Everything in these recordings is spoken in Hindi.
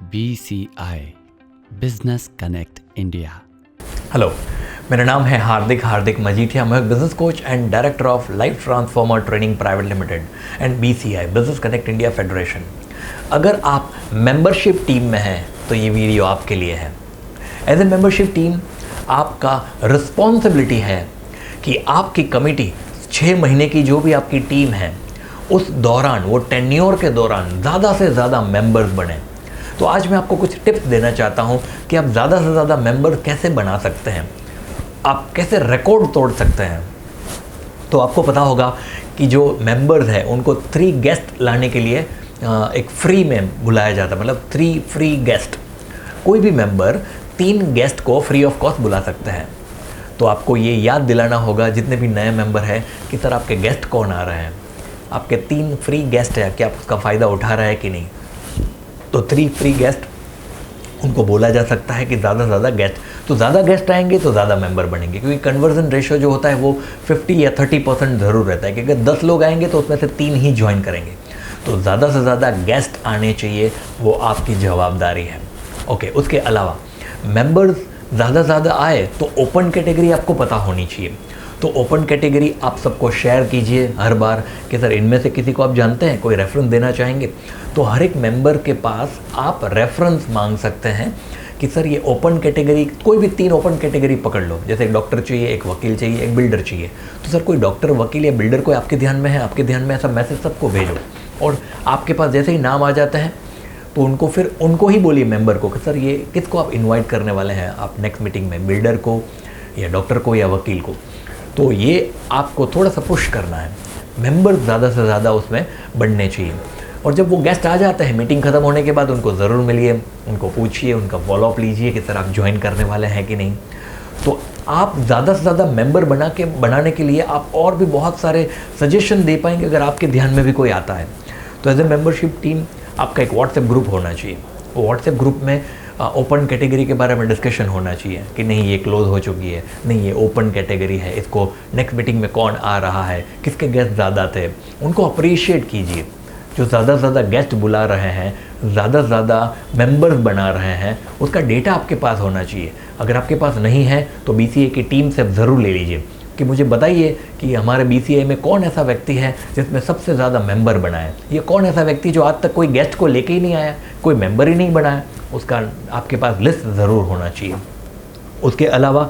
BCI business connect India. Hello, मेरा नाम है हार्दिक मजीठिया। मैं एक business coach and director of life transformer training private limited and BCI business connect India federation. अगर आप मेंबरशिप टीम में हैं तो ये वीडियो आपके लिए है। एज ए मेंबरशिप टीम आपका रिस्पॉन्सिबिलिटी है कि आपकी कमिटी 6 महीने की जो भी आपकी टीम है उस दौरान, वो टेन्योर के दौरान ज़्यादा से ज़्यादा मेंबर्स बने। तो आज मैं आपको कुछ टिप्स देना चाहता हूं कि आप ज़्यादा से ज़्यादा मेंबर कैसे बना सकते हैं, आप कैसे रिकॉर्ड तोड़ सकते हैं। तो आपको पता होगा कि जो मेंबर्स हैं उनको 3 गेस्ट लाने के लिए एक फ्री में बुलाया जाता है, मतलब 3 फ्री गेस्ट। कोई भी मेंबर 3 गेस्ट को फ्री ऑफ कॉस्ट बुला सकते हैं। तो आपको ये याद दिलाना होगा जितने भी नए मेंबर हैं कि सर आपके गेस्ट कौन आ रहे हैं, आपके 3 फ्री गेस्ट हैं, क्या आप उसका फ़ायदा उठा रहे हैं कि नहीं। तो 3 फ्री गेस्ट उनको बोला जा सकता है कि ज़्यादा से ज़्यादा गेस्ट, तो ज़्यादा गेस्ट आएंगे तो ज़्यादा मेंबर बनेंगे, क्योंकि कन्वर्जन रेशियो जो होता है वो 50 या 30% ज़रूर रहता है कि अगर 10 लोग आएंगे तो उसमें से 3 ही ज्वाइन करेंगे। तो ज़्यादा से ज़्यादा गेस्ट आने चाहिए, वो आपकी जवाबदारी है। ओके, उसके अलावा मेंबर्स ज़्यादा से ज़्यादा आए तो ओपन कैटेगरी आपको पता होनी चाहिए। तो ओपन कैटेगरी आप सबको शेयर कीजिए हर बार कि सर इनमें से किसी को आप जानते हैं, कोई रेफरेंस देना चाहेंगे। तो हर एक मेंबर के पास आप रेफरेंस मांग सकते हैं कि सर ये ओपन कैटेगरी, कोई भी 3 ओपन कैटेगरी पकड़ लो। जैसे एक डॉक्टर चाहिए, एक वकील चाहिए, एक बिल्डर चाहिए। तो सर कोई डॉक्टर, वकील या बिल्डर कोई आपके ध्यान में है, आपके ध्यान में ऐसा मैसेज सबको भेजो। और आपके पास जैसे ही नाम आ जाता है तो उनको ही बोलिए मेंबर को कि सर ये किसको आप इन्वाइट करने वाले हैं आप नेक्स्ट मीटिंग में, बिल्डर को या डॉक्टर को या वकील को। तो ये आपको थोड़ा सा पुश करना है, मेंबर ज़्यादा से ज़्यादा उसमें बढ़ने चाहिए। और जब वो गेस्ट आ जाते हैं मीटिंग ख़त्म होने के बाद, उनको ज़रूर मिलिए, उनको पूछिए, उनका फॉलोअप लीजिए कि सर आप ज्वाइन करने वाले हैं कि नहीं। तो आप ज़्यादा से ज़्यादा मेंबर बनाने के लिए आप और भी बहुत सारे सजेशन दे पाएंगे अगर आपके ध्यान में भी कोई आता है। तो एज ए मेंबरशिप टीम आपका एक व्हाट्सएप ग्रुप होना चाहिए। वो व्हाट्सएप ग्रुप में ओपन कैटेगरी के बारे में डिस्कशन होना चाहिए कि नहीं ये क्लोज हो चुकी है, नहीं ये ओपन कैटेगरी है, इसको नेक्स्ट मीटिंग में कौन आ रहा है, किसके गेस्ट ज़्यादा थे, उनको अप्रिशिएट कीजिए। जो ज़्यादा से ज़्यादा गेस्ट बुला रहे हैं, ज़्यादा से ज़्यादा मेंबर्स बना रहे हैं, उसका डेटा आपके पास होना चाहिए। अगर आपके पास नहीं है तो BCI की टीम से ज़रूर ले लीजिए कि मुझे बताइए कि हमारे BCI में कौन ऐसा व्यक्ति है जिसमें सबसे ज़्यादा मेंबर बनाए, ये कौन ऐसा व्यक्ति जो आज तक कोई गेस्ट को लेके ही नहीं आया, कोई मेंबर ही नहीं बनाया, उसका आपके पास लिस्ट ज़रूर होना चाहिए। उसके अलावा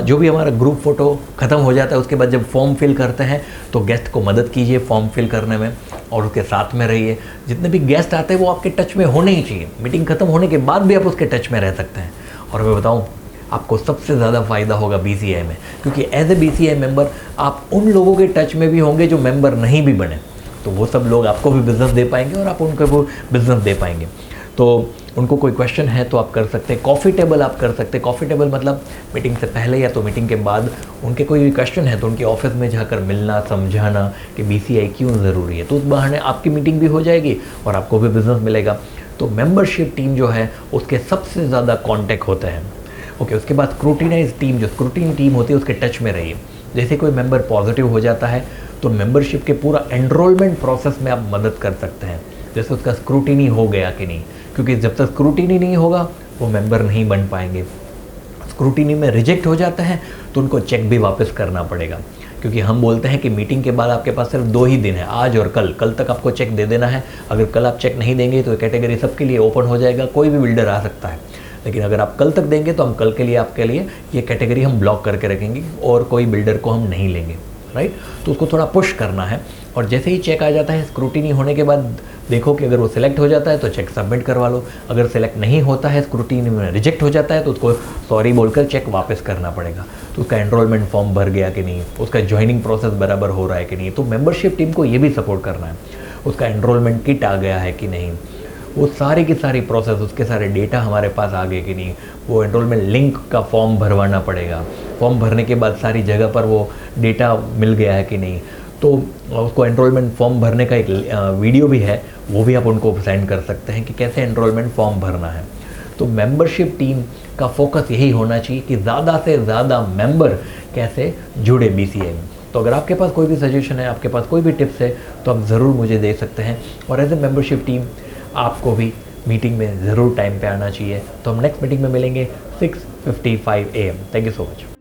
जो भी हमारा ग्रुप फ़ोटो ख़त्म हो जाता है उसके बाद जब फॉर्म फिल करते हैं तो गेस्ट को मदद कीजिए फॉर्म फिल करने में और उसके साथ में रहिए। जितने भी गेस्ट आते हैं वो आपके टच में होने ही चाहिए, मीटिंग ख़त्म होने के बाद भी आप उसके टच में रह सकते हैं। और मैं बताऊँ, आपको सबसे ज़्यादा फ़ायदा होगा BCI में, क्योंकि एज ए BCI मेंबर आप उन लोगों के टच में भी होंगे जो मेंबर नहीं भी बने। तो वो सब लोग आपको भी बिज़नेस दे पाएंगे और आप उनको वो बिज़नेस दे पाएंगे। तो उनको कोई क्वेश्चन है तो आप कर सकते हैं। कॉफ़ी टेबल आप कर सकते हैं। कॉफ़ी टेबल मतलब मीटिंग से पहले या तो मीटिंग के बाद उनके कोई भी क्वेश्चन है तो उनके ऑफिस में जाकर मिलना, समझाना कि BCI क्यों ज़रूरी है। तो उस बहाने आपकी मीटिंग भी हो जाएगी और आपको भी बिज़नेस मिलेगा। तो मेंबरशिप टीम जो है उसके सबसे ज़्यादा कॉन्टैक्ट होते हैं। ओके, उसके बाद स्क्रूटिनाइज टीम, जो स्क्रूटिनी टीम होती है उसके टच में रहिए। जैसे कोई मेंबर पॉजिटिव हो जाता है तो मेंबरशिप के पूरा एनरोलमेंट प्रोसेस में आप मदद कर सकते हैं। जैसे उसका स्क्रूटिनी हो गया कि नहीं, क्योंकि जब तक स्क्रूटिनी नहीं होगा वो मेंबर नहीं बन पाएंगे। स्क्रूटिनी में रिजेक्ट हो जाता है तो उनको चेक भी वापस करना पड़ेगा, क्योंकि हम बोलते हैं कि मीटिंग के बाद आपके पास सिर्फ 2 ही दिन है, आज और कल तक आपको चेक दे देना है। अगर कल आप चेक नहीं देंगे तो कैटेगरी सबके लिए ओपन हो जाएगा, कोई भी बिल्डर आ सकता है। लेकिन अगर आप कल तक देंगे तो हम कल के लिए आपके लिए ये कैटेगरी हम ब्लॉक करके रखेंगे और कोई बिल्डर को हम नहीं लेंगे, राइट। तो उसको थोड़ा पुश करना है। और जैसे ही चेक आ जाता है स्क्रूटिनी होने के बाद देखो कि अगर वो सिलेक्ट हो जाता है तो चेक सबमिट करवा लो। अगर सिलेक्ट नहीं होता है, स्क्रूटिनी में रिजेक्ट हो जाता है तो उसको सॉरी बोलकर चेक वापस करना पड़ेगा। तो उसका एनरोलमेंट फॉर्म भर गया कि नहीं, उसका ज्वाइनिंग प्रोसेस बराबर हो रहा है कि नहीं। तो मेंबरशिप टीम को ये भी सपोर्ट करना है, उसका एनरोलमेंट किट आ गया है कि नहीं, वो सारी की सारी प्रोसेस, उसके सारे डेटा हमारे पास आ गए कि नहीं। वो एनरोलमेंट लिंक का फॉर्म भरवाना पड़ेगा, फॉर्म भरने के बाद सारी जगह पर वो डेटा मिल गया है कि नहीं। तो उसको एनरोलमेंट फॉर्म भरने का एक वीडियो भी है, वो भी आप उनको सेंड कर सकते हैं कि कैसे एनरोलमेंट फॉर्म भरना है। तो मेंबरशिप टीम का फोकस यही होना चाहिए कि ज़्यादा से ज़्यादा मेंबर कैसे जुड़े BCI में। तो अगर आपके पास कोई भी सजेशन है, आपके पास कोई भी टिप्स है तो आप ज़रूर मुझे दे सकते हैं। और एज ए मेंबरशिप टीम आपको भी मीटिंग में ज़रूर टाइम पे आना चाहिए। तो हम नेक्स्ट मीटिंग में मिलेंगे 6:55 AM। Thank you so much.